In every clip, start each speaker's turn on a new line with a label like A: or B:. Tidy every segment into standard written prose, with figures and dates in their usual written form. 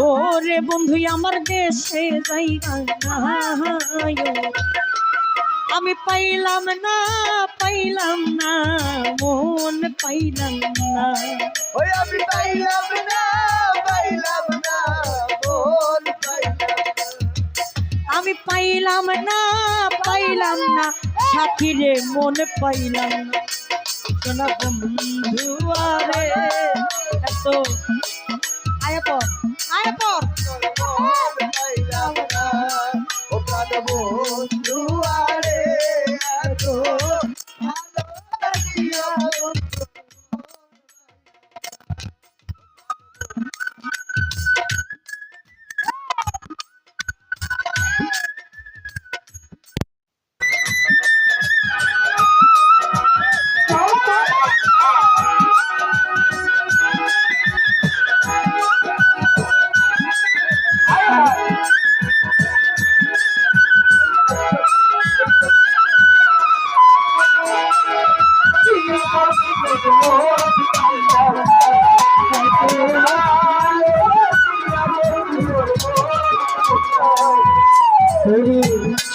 A: ওরে বন্ধু আমার দেশে জায়গা নাই, আমি পাইলাম না মন পাইলাম না,
B: ওই আমি পাইলাম না মন
A: আমি পাইলাম না সাথী রে মন পাইলাম না। সোনা বন্ধু আরে এত আয়াপর
B: পাইলাম না ও প্রাণ বন্ধু আরে এত ভালোবাসিয়া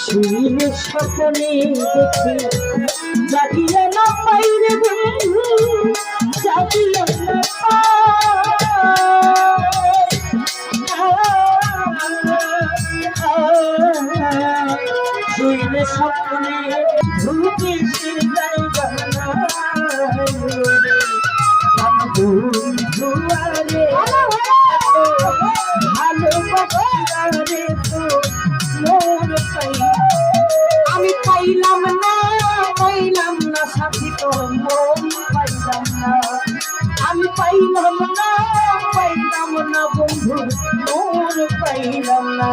A: শুইলে স্বপ্নে দেখি জাগিলে না পাইরে বন্ধু, জাগিলে না শুইলে স্বপ্নে ঢুকে সে জায়গা বন্ধু আরে ভালোবাসি তো মন আমি পাইলাম না সাথী তোর মন পাইলাম না, আমি পাইলাম না বন্ধু মন পাইলাম না।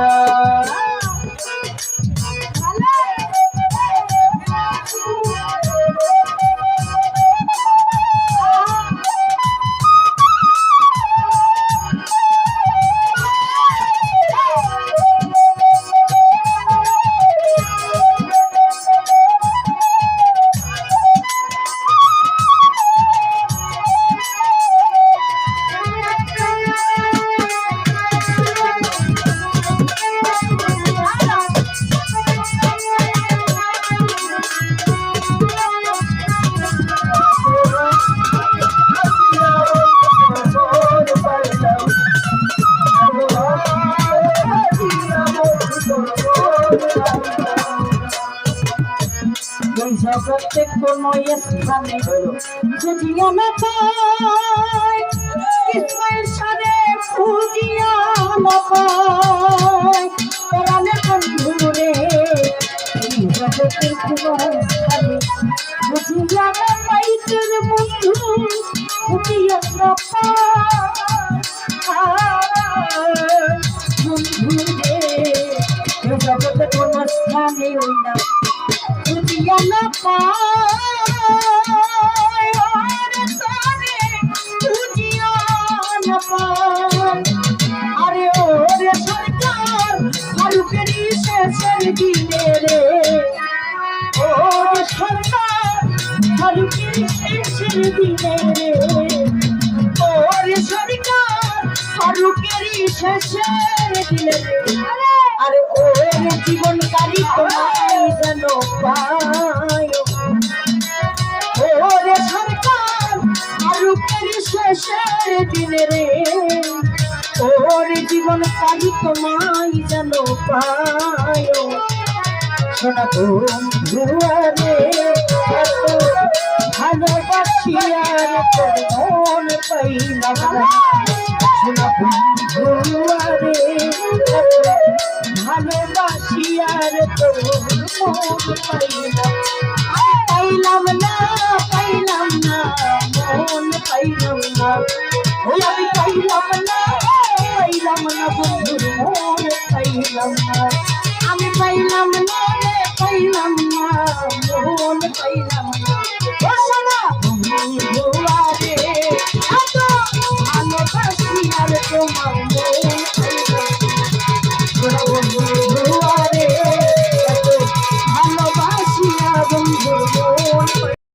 A: জগতে কোনো স্থানে খুঁজিয়া না পাই, ইসমাইল সারে খুঁজিয়া না পাই, প্রাণের বন্ধু রে জগতে কোনো স্থানে খুঁজিয়া না পাই, তোর বন্ধু খুঁজিয়া না পাই বন্ধু রে জগতে কোনো স্থানে ওই না খুঁজিয়া না পাই, খুঁজিয়া না পাই। আরে ওরে সরকার ফারুকেরই শেষের দিনে রে, ওরে সরকার ফারুকেরই শেষের দিনে রে, ওরে সরকার ফারুকেরই শেষের দিনে রে। আরে ওরে জীবন কালি তোমায় যেন পায়, ওরে সরকার ফারুকেরই শেষের দিনে রে, ওরে জীবন কালি তোমায় যেন পায়। শোনা বন্ধু রে এত ভালোবাসি আর তোর মন পাইলাম না, শোনা বন্ধু রে ভালোবাসি আর তোর মন পাইলাম না মন পাইলাম না, ওই আমি পাইলাম না বন্ধুর মন পাইলাম না, আমি পাইলাম না